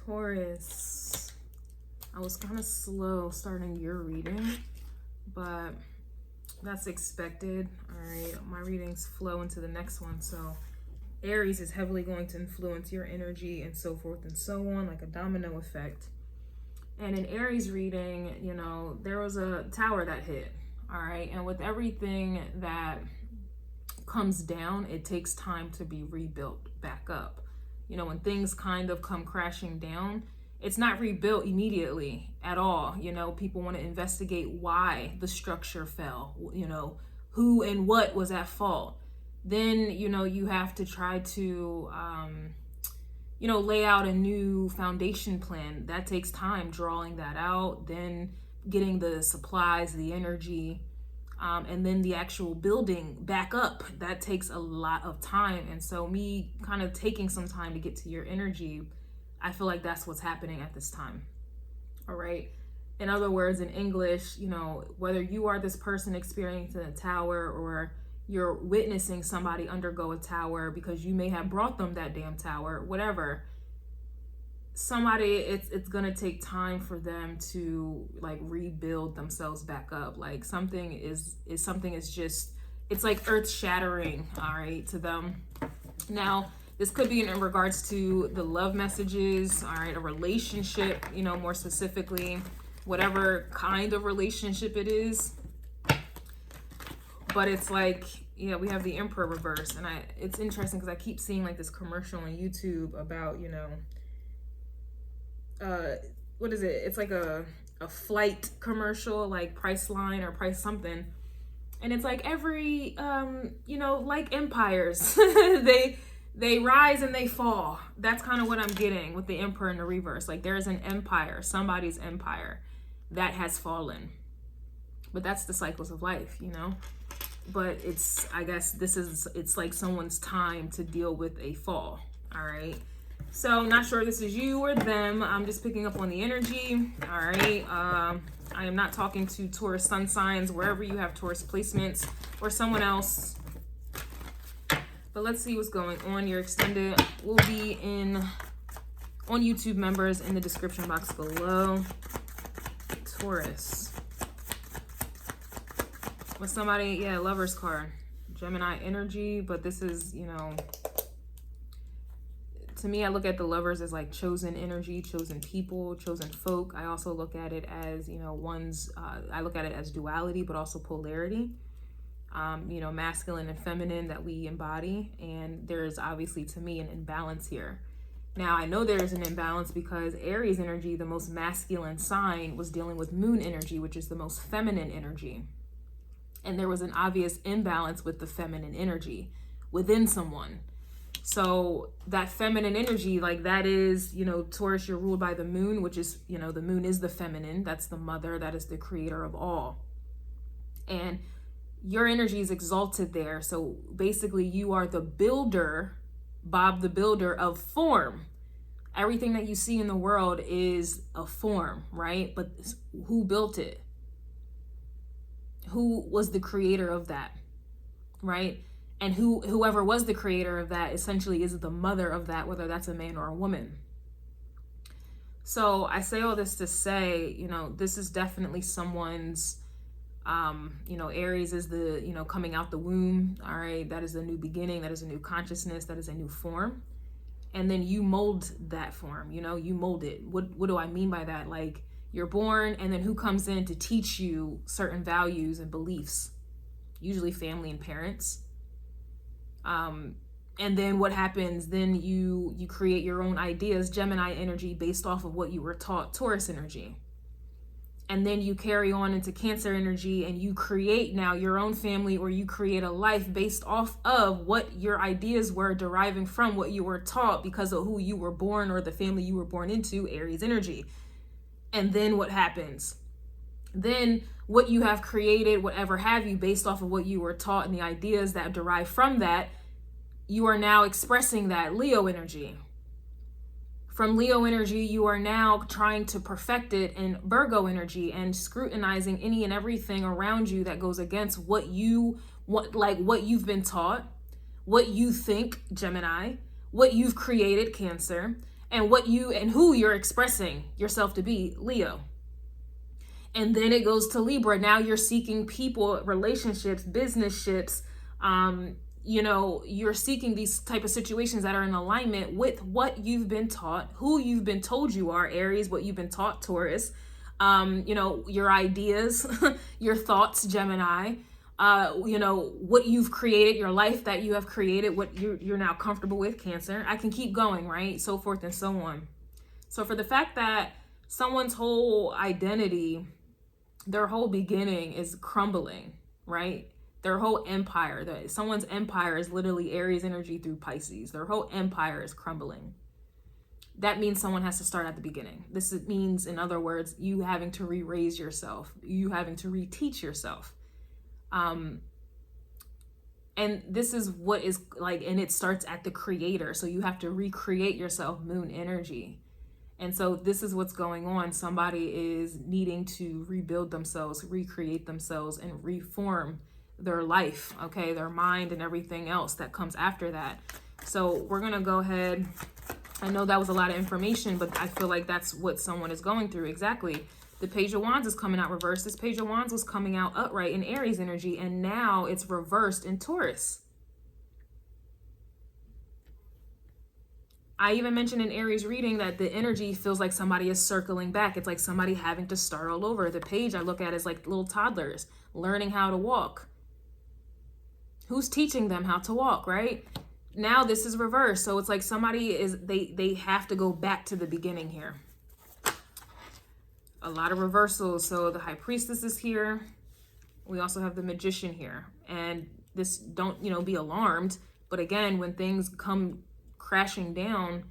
Taurus, I was kind of slow starting your reading, but that's expected. All right, my readings flow into the next one. So Aries is heavily going to influence your energy and so forth and so on, like a domino effect. And in Aries reading, you know, there was a tower that hit. All right, and with everything that comes down, it takes time to be rebuilt back up. You know, when things kind of come crashing down, it's not rebuilt immediately at all. You know, people want to investigate why the structure fell, you know, who and what was at fault. Then, you know, you have to try to, you know, lay out a new foundation plan. That takes time, drawing that out, then getting the supplies, the energy, and then the actual building back up. That takes a lot of time. And so me kind of taking some time to get to your energy, I feel like that's what's happening at this time. All right. In other words, in English, you know, whether you are this person experiencing a tower or you're witnessing somebody undergo a tower because you may have brought them that damn tower, whatever, somebody, it's gonna take time for them to like rebuild themselves back up. Like something is just, it's like earth shattering, all right, to them. Now, this could be in regards to the love messages, all right, a relationship, you know, more specifically, whatever kind of relationship it is. But it's like, yeah, we have the Emperor reverse, and it's interesting because I keep seeing like this commercial on YouTube about, you know, what is it? It's like a flight commercial, like Priceline or Price something. And it's like every, you know, like empires, they rise and they fall. That's kind of what I'm getting with the Emperor in the reverse. Like there's an empire, somebody's empire that has fallen. But that's the cycles of life, you know? But it's, I guess it's like someone's time to deal with a fall, all right? So not sure this is you or them. I'm just picking up on the energy. All right. I am not talking to Taurus sun signs, wherever you have Taurus placements, or someone else. But let's see what's going on. Your extended will be on YouTube, members, in the description box below. Taurus. With somebody, yeah, Lover's card. Gemini energy, but this is, you know, to me, I look at the Lovers as like chosen energy, chosen people, chosen folk. I also look at it as, you know, I look at it as duality, but also polarity, you know, masculine and feminine that we embody. And there's obviously, to me, an imbalance here. Now, I know there's an imbalance because Aries energy, the most masculine sign, was dealing with moon energy, which is the most feminine energy. And there was an obvious imbalance with the feminine energy within someone. So that feminine energy, like that is, you know, Taurus, you're ruled by the moon, which is, you know, the moon is the feminine. That's the mother. That is the creator of all. And your energy is exalted there. So basically you are the builder, Bob the builder of form. Everything that you see in the world is a form, right? But who built it? Who was the creator of that, right? And whoever was the creator of that essentially is the mother of that, whether that's a man or a woman. So I say all this to say, you know, this is definitely someone's, you know, Aries is the, you know, coming out the womb. All right. That is a new beginning. That is a new consciousness. That is a new form. And then you mold that form, you know, you mold it. What do I mean by that? Like you're born, and then who comes in to teach you certain values and beliefs? Usually family and parents. And then what happens? Then you create your own ideas, Gemini energy, based off of what you were taught, Taurus energy. And then you carry on into Cancer energy, and you create now your own family, or you create a life based off of what your ideas were, deriving from what you were taught because of who you were born or the family you were born into, Aries energy. And then what happens? Then what you have created, whatever have you, based off of what you were taught and the ideas that derive from that, you are now expressing that, Leo energy. From Leo energy, you are now trying to perfect it in Virgo energy and scrutinizing any and everything around you that goes against what you want, like what you've been taught, what you think, Gemini, what you've created, Cancer, and what you and who you're expressing yourself to be, Leo. And then it goes to Libra. Now you're seeking people, relationships, business ships. You know, you're seeking these type of situations that are in alignment with what you've been taught, who you've been told you are, Aries, what you've been taught, Taurus. You know, your ideas, your thoughts, Gemini. You know, what you've created, your life that you have created, what you're now comfortable with, Cancer. I can keep going, right? So forth and so on. So for the fact that someone's whole identity, their whole beginning is crumbling, right? Their whole empire, someone's empire is literally Aries energy through Pisces. Their whole empire is crumbling. That means someone has to start at the beginning. This means, in other words, you having to re-raise yourself, you having to reteach yourself. And this is what is like, and it starts at the creator. So you have to recreate yourself, moon energy. And so this is what's going on. Somebody is needing to rebuild themselves, recreate themselves, and reform their life, okay, their mind and everything else that comes after that. So we're gonna go ahead. I know that was a lot of information, but I feel like that's what someone is going through. Exactly. The Page of Wands is coming out reversed. This Page of Wands was coming out upright in Aries energy, and now it's reversed in Taurus. I even mentioned in Aries reading that the energy feels like somebody is circling back. It's like somebody having to start all over. The page I look at is like little toddlers learning how to walk. Who's teaching them how to walk, right? Now this is reversed. So it's like somebody is, they have to go back to the beginning here. A lot of reversals. So the High Priestess is here. We also have the Magician here. And this, don't, you know, be alarmed. But again, when things come crashing down,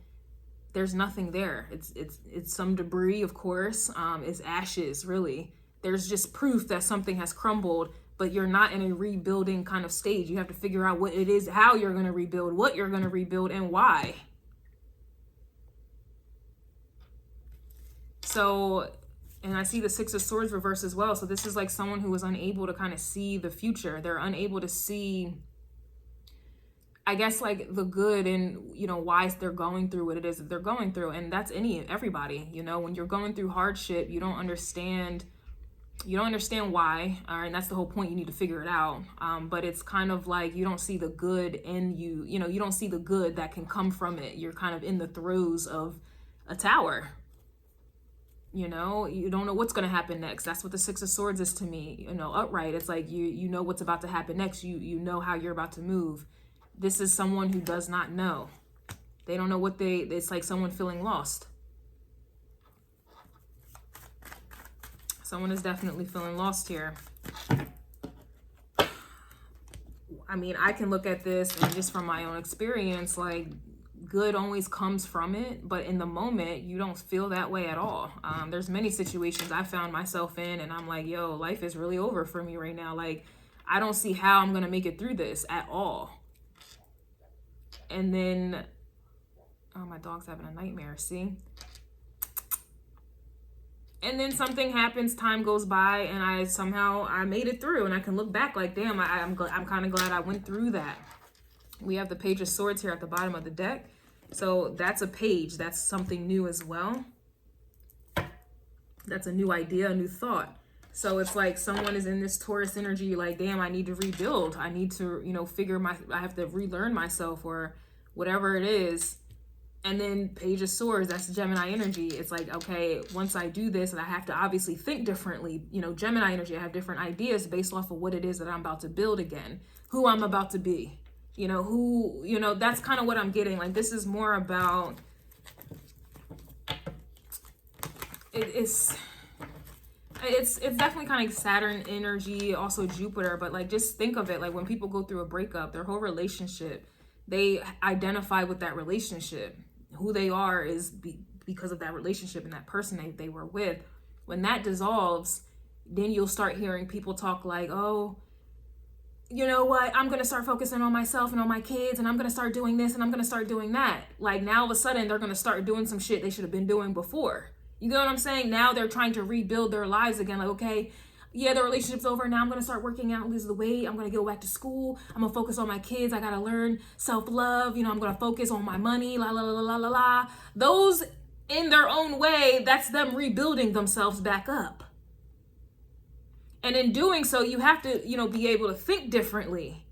there's nothing there. It's some debris, of course. It's ashes, really. There's just proof that something has crumbled, but you're not in a rebuilding kind of stage. You have to figure out what it is, how you're going to rebuild, what you're going to rebuild, and why. So, and I see the Six of Swords reverse as well. So this is like someone who is unable to kind of see the future. They're unable to see, I guess, like the good and, you know, why they're going through what it is that they're going through. And that's everybody, you know, when you're going through hardship, you don't understand why, and that's the whole point. You need to figure it out. But it's kind of like you don't see the good in you, you know, you don't see the good that can come from it. You're kind of in the throes of a tower. You know, you don't know what's going to happen next. That's what the Six of Swords is to me, you know, upright. It's like you know what's about to happen next. You know how you're about to move. This is someone who does not know. They don't know what it's like someone feeling lost. Someone is definitely feeling lost here. I mean, I can look at this and just from my own experience, like good always comes from it. But in the moment, you don't feel that way at all. There's many situations I found myself in and I'm like, yo, life is really over for me right now. Like, I don't see how I'm going to make it through this at all. And then, oh, my dog's having a nightmare, see? And then something happens, time goes by, and I made it through, and I can look back like, damn, I'm kind of glad I went through that. We have the Page of Swords here at the bottom of the deck. So that's a page. That's something new as well. That's a new idea, a new thought. So it's like someone is in this Taurus energy, like, damn, I need to rebuild. I need to, you know, I have to relearn myself or whatever it is. And then Page of Swords, that's Gemini energy. It's like, okay, once I do this, and I have to obviously think differently, you know, Gemini energy, I have different ideas based off of what it is that I'm about to build again, who I'm about to be, you know, that's kind of what I'm getting. Like, this is more about, it's definitely kind of Saturn energy, also Jupiter, but like, just think of it, like when people go through a breakup, their whole relationship, they identify with that relationship. Who they are is because of that relationship and that person they were with. When that dissolves, then you'll start hearing people talk like, oh, you know what, I'm going to start focusing on myself and on my kids, and I'm going to start doing this and I'm going to start doing that. Like, now all of a sudden they're going to start doing some shit they should have been doing before. You know what I'm saying? Now they're trying to rebuild their lives again. Like, okay, yeah, the relationship's over. Now I'm going to start working out and lose the weight. I'm going to go back to school. I'm going to focus on my kids. I got to learn self-love. You know, I'm going to focus on my money. La, la, la, la, la, la. Those, in their own way, that's them rebuilding themselves back up. And in doing so, you have to, you know, be able to think differently.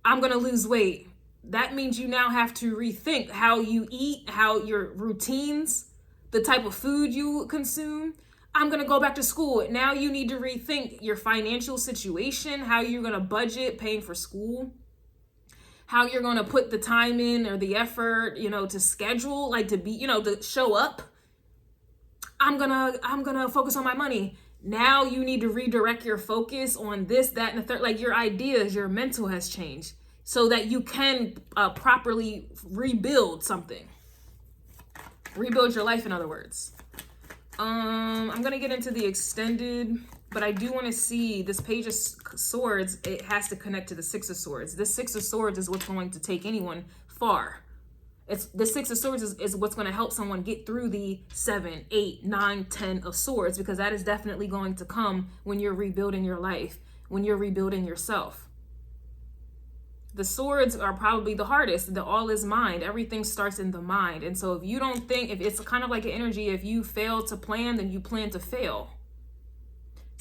I'm going to lose weight. That means you now have to rethink how you eat, how your routines, the type of food you consume. I'm going to go back to school. Now you need to rethink your financial situation, how you're going to budget paying for school, how you're going to put the time in or the effort, you know, to schedule, like to be, you know, to show up. I'm going to focus on my money. Now you need to redirect your focus on this, that, and the third. Like your ideas, your mental has changed so that you can properly rebuild something. Rebuild your life, in other words. I'm going to get into the extended, but I do want to see this Page of Swords. It has to connect to the Six of Swords. This Six of Swords is what's going to take anyone far. It's the Six of Swords is what's going to help someone get through the 7, 8, 9, 10 of Swords, because that is definitely going to come when you're rebuilding your life, when you're rebuilding yourself. The swords are probably the hardest. The all is mind. Everything starts in the mind. And so if you don't think, if it's kind of like an energy, if you fail to plan, then you plan to fail.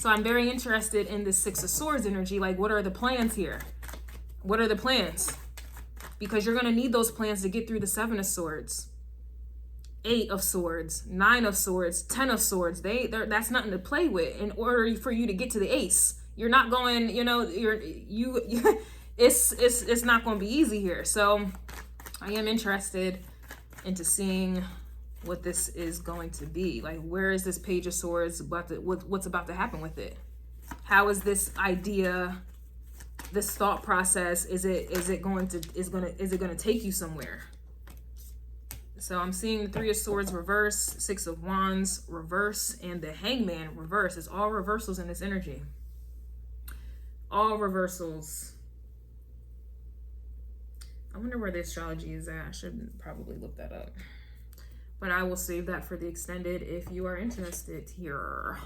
So I'm very interested in this Six of Swords energy. Like, what are the plans here? What are the plans? Because you're going to need those plans to get through the 7 of Swords, 8 of Swords, 9 of Swords, 10 of Swords. That's nothing to play with in order for you to get to the Ace. You're not going, you know, it's not going to be easy here. So I am interested into seeing what this is going to be. Like, where is this Page of Swords about to, what's about to happen with it? How is this idea, this thought process, is it going to take you somewhere? So I'm seeing the 3 of Swords reverse, 6 of Wands reverse, and the Hangman reverse. It's all reversals in this energy. All reversals. I wonder where the astrology is at. I should probably look that up. But I will save that for the extended if you are interested here.